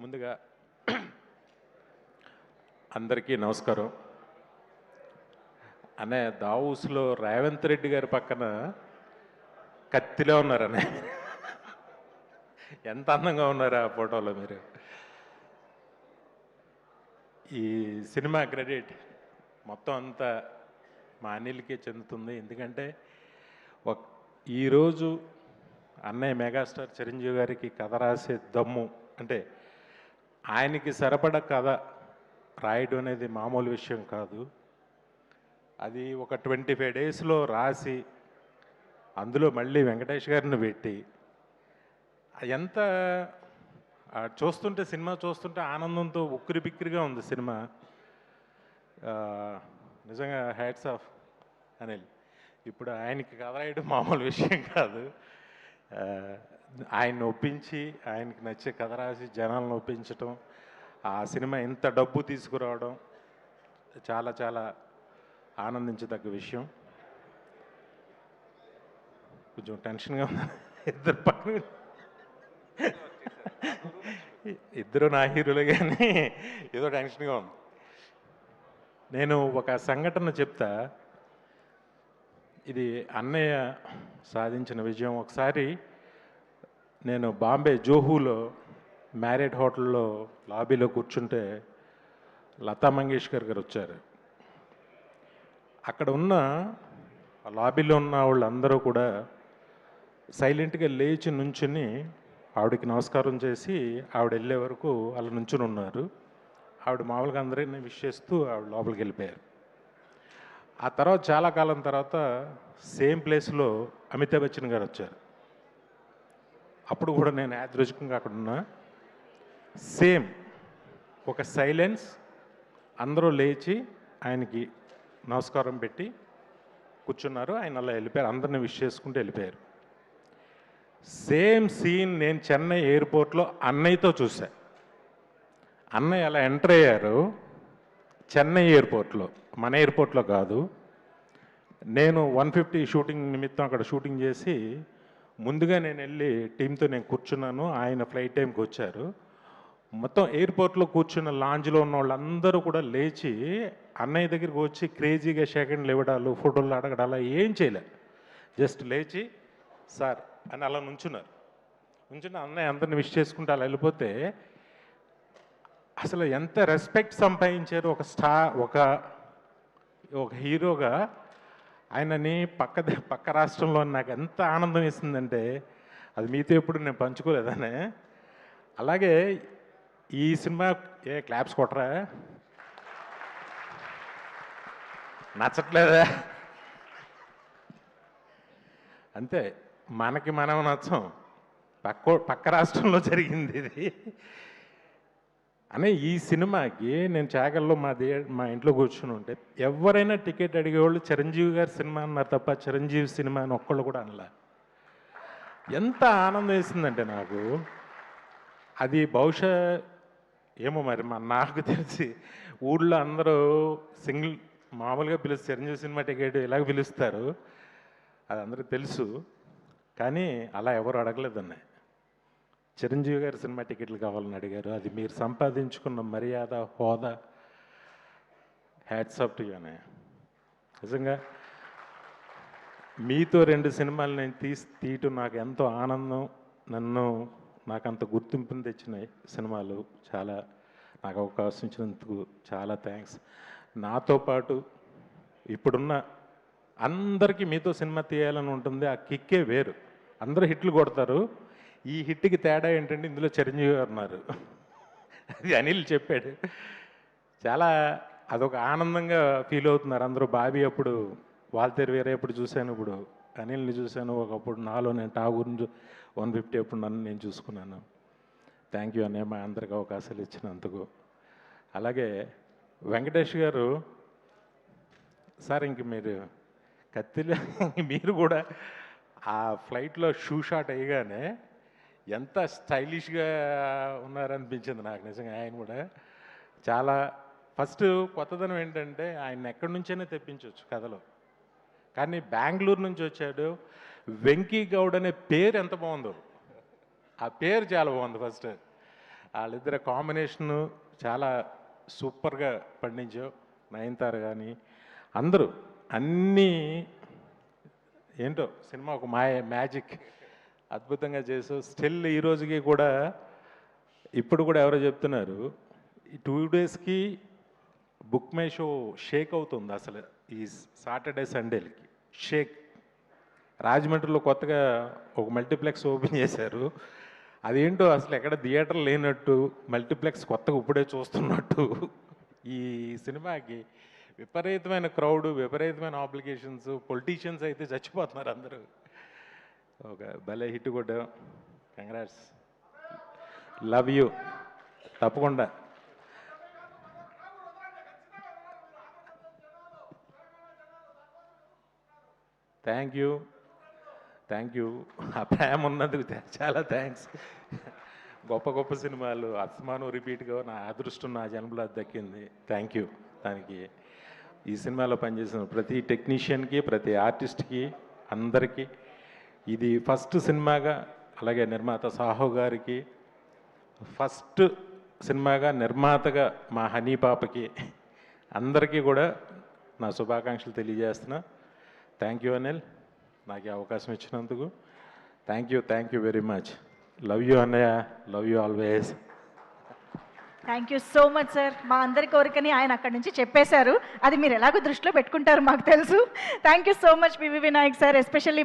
ముందుగా అందరికీ నమస్కారం. అనే దావూస్లో రేవంత్ రెడ్డి గారి పక్కన కత్తిలో ఉన్నారనే. ఎంత అందంగా ఉన్నారు ఆ ఫోటోలో మీరు. ఈ సినిమా క్రెడిట్ మొత్తం అంతా మా అనిల్కే చెందుతుంది. ఎందుకంటే ఈరోజు అన్నయ్య మెగాస్టార్ చిరంజీవి గారికి కథ రాసే దమ్ము అంటే ఆయనకి సరిపడ కథ రాయడం అనేది మామూలు విషయం కాదు. అది ఒక 25 డేస్లో రాసి అందులో మళ్ళీ వెంకటేష్ గారిని పెట్టి ఎంత చూస్తుంటే సినిమా చూస్తుంటే ఆనందంతో ఉక్కిరి బిక్కిరిగా ఉంది సినిమా. నిజంగా హ్యాట్స్ ఆఫ్ అనిల్. ఇప్పుడు ఆయనకి కథ రాయడం మామూలు విషయం కాదు. ఆయన్ని ఒప్పించి ఆయనకి నచ్చే కథ రాసి జనాలను ఒప్పించటం, ఆ సినిమా ఎంత డబ్బు తీసుకురావడం చాలా చాలా ఆనందించదగ్గ విషయం. కొంచెం టెన్షన్గా ఉంది. ఇద్దరు పక్కన ఇద్దరు నా హీరోలే కానీ ఏదో టెన్షన్గా ఉంది. నేను ఒక సంఘటన చెప్తా. ఇది అన్నయ్య సాధించిన విజయం. ఒకసారి నేను బాంబే జోహూలో మ్యారేట్ హోటల్లో లాబీలో కూర్చుంటే లతా మంగేష్కర్ గారు వచ్చారు. అక్కడ ఉన్న లాబీలో ఉన్న వాళ్ళందరూ కూడా సైలెంట్గా లేచి నుంచుని ఆవిడకి నమస్కారం చేసి ఆవిడ వెళ్ళే వరకు అలా నుంచుని ఉన్నారు. ఆవిడ మామూలుగా అందరినీ విష్ చేస్తూ ఆవిడ లోపలికి వెళ్ళిపోయారు. ఆ తర్వాత చాలా కాలం తర్వాత సేమ్ ప్లేస్లో అమితాబ్ బచ్చన్ గారు వచ్చారు. అప్పుడు కూడా నేను యాదృచ్ఛికంగా అక్కడ ఉన్నా. సేమ్ ఒక సైలెన్స్, అందరూ లేచి ఆయనకి నమస్కారం పెట్టి కూర్చున్నారు. ఆయన అలా వెళ్ళిపోయారు. అందరిని విష్ చేసుకుంటూ వెళ్ళిపోయారు. సేమ్ సీన్ నేను చెన్నై ఎయిర్పోర్ట్లో అన్నయ్యతో చూసా. అన్నయ్య అలా ఎంటర్ అయ్యారు చెన్నై ఎయిర్పోర్ట్లో, మన ఎయిర్పోర్ట్లో కాదు. నేను 150 షూటింగ్ నిమిత్తం అక్కడ షూటింగ్ చేసి ముందుగా నేను వెళ్ళి టీంతో నేను కూర్చున్నాను. ఆయన ఫ్లైట్ టైంకి వచ్చారు. మొత్తం ఎయిర్పోర్ట్లో కూర్చున్న లాంజ్లో ఉన్న వాళ్ళందరూ కూడా లేచి అన్నయ్య దగ్గరికి వచ్చి క్రేజీగా సెకండ్లు ఇవ్వడాలు, ఫోటోలు అడగడాలు ఏం చేయలే. జస్ట్ లేచి సార్ అని అలా నుంచున్నారు. నుంచున్న అన్నయ్య అందరిని విష్ చేసుకుంటూ అలా వెళ్ళిపోతే అసలు ఎంత రెస్పెక్ట్ సంపాదించారు. ఒక స్టార్, ఒక హీరోగా ఆయనని పక్క రాష్ట్రంలో నాకు ఎంత ఆనందం వేసిందంటే అది మీతో ఎప్పుడు నేను పంచుకోలేదనే. అలాగే ఈ సినిమా క్లాప్స్ కొట్టరా, నచ్చట్లేదా? అంతే, మనకి మనం నచ్చం. పక్క రాష్ట్రంలో జరిగింది ఇది అనే. ఈ సినిమాకి నేను చాగల్లో మా ఇంట్లో కూర్చుని ఉంటే ఎవరైనా టికెట్ అడిగేవాళ్ళు చిరంజీవి గారి సినిమా అన్నారు తప్ప చిరంజీవి సినిమా అని ఒక్కళ్ళు కూడా అనలా. ఎంత ఆనందం వేసిందంటే నాకు. అది బహుశా ఏమో మరి నాకు తెలిసి ఊళ్ళో అందరూ సింగిల్ మామూలుగా పిలుస్తారు, చిరంజీవి సినిమా టికెట్ ఇలాగ పిలుస్తారు, అది అందరికీ తెలుసు. కానీ అలా ఎవరు అడగలేదన్న. చిరంజీవి గారి సినిమా టికెట్లు కావాలని అడిగారు. అది మీరు సంపాదించుకున్న మర్యాద, హోదా. హ్యాట్స్ ఆఫ్ టు యు అనే. నిజంగా మీతో 2 సినిమాలు నేను తీయటం నాకు ఎంతో ఆనందం. నాకు అంత గుర్తింపుని తెచ్చిన సినిమాలు. చాలా నాకు అవకాశం ఇచ్చినందుకు చాలా థ్యాంక్స్. నాతో పాటు ఇప్పుడున్న అందరికీ మీతో సినిమా తీయాలని ఉంటుంది. ఆ కిక్కే వేరు. అందరూ హిట్లు కొడతారు. ఈ హిట్కి తేడా ఏంటంటే ఇందులో చిరంజీవి గారు ఉన్నారు. అది అనిల్ చెప్పాడు. చాలా అదొక ఆనందంగా ఫీల్ అవుతున్నారు అందరూ. బాబీ అప్పుడు వాల్తేరు వేరే ఎప్పుడు చూశాను, ఇప్పుడు అనిల్ని చూశాను. ఒకప్పుడు నాలో నేను ఠాగూర్ని 150 ఎప్పుడు నన్ను నేను చూసుకున్నాను. థ్యాంక్ యూ అన్నయ్య మా అందరికి అవకాశాలు ఇచ్చినందుకు. అలాగే వెంకటేష్ గారు సార్, ఇంక మీరు కత్తిలో మీరు కూడా ఆ ఫ్లైట్లో షూ షాట్ అయ్యగానే ఎంత స్టైలిష్గా ఉన్నారనిపించింది నాకు నిజంగా. ఆయన కూడా చాలా ఫస్ట్ కొత్తదనం ఏంటంటే ఆయన ఎక్కడి నుంచైనా తెప్పించవచ్చు కథలో. కానీ బెంగళూరు నుంచి వచ్చాడు. వెంకీ గౌడ్ అనే పేరు ఎంత బాగుందో. ఆ పేరు చాలా బాగుంది ఫస్ట్. వాళ్ళిద్దరు కాంబినేషను చాలా సూపర్గా పండించావు. నయనతార కానీ అందరూ అన్నీ ఏంటో సినిమా ఒక మ్యాజిక్ అద్భుతంగా చేసావు. స్టిల్ ఈ రోజుకి కూడా ఇప్పుడు కూడా ఎవరో చెప్తున్నారు ఈ 2 డేస్కి బుక్ మై షో షేక్ అవుతుంది అసలు. ఈ సాటర్డే సండేలకి షేక్. రాజమండ్రిలో కొత్తగా ఒక మల్టీప్లెక్స్ ఓపెన్ చేశారు. అదేంటో అసలు ఎక్కడ థియేటర్ లేనట్టు, మల్టీప్లెక్స్ కొత్తగా ఇప్పుడే చూస్తున్నట్టు. ఈ సినిమాకి విపరీతమైన క్రౌడ్, విపరీతమైన ఆబ్లిగేషన్స్, పొలిటీషియన్స్ అయితే చచ్చిపోతున్నారు అందరూ. ఒక భలే హిట్ కొట్టాం. Congrats, love you. తప్పకుండా థ్యాంక్ యూ. ఆ ప్రేమ ఉన్నందుకు చాలా థ్యాంక్స్. గొప్ప గొప్ప సినిమాలు అస్మాను రిపీట్గా నా అదృష్టం నా జన్మలో అది దక్కింది. Thank you. దానికి ఈ సినిమాలో పనిచేసిన ప్రతి టెక్నీషియన్కి, ప్రతి ఆర్టిస్ట్కి, అందరికీ ఇది ఫస్ట్ సినిమాగా, అలాగే నిర్మాత సాహో గారికి ఫస్ట్ సినిమాగా, నిర్మాతగా మా హనీ పాపకి అందరికీ కూడా నా శుభాకాంక్షలు తెలియజేస్తున్నా. థ్యాంక్ యూ అనిల్, నాకు ఈ అవకాశం ఇచ్చినందుకు. Thank you very much. Love you అన్నయ్య, love you always. Thank you so much sir. మా అందరి కోరికని ఆయన అక్కడి నుంచి చెప్పేశారు. అది మీరు ఎలాగో దృష్టిలో పెట్టుకుంటారు మాకు తెలుసు. Thank you so much PV Vinayak sir, especially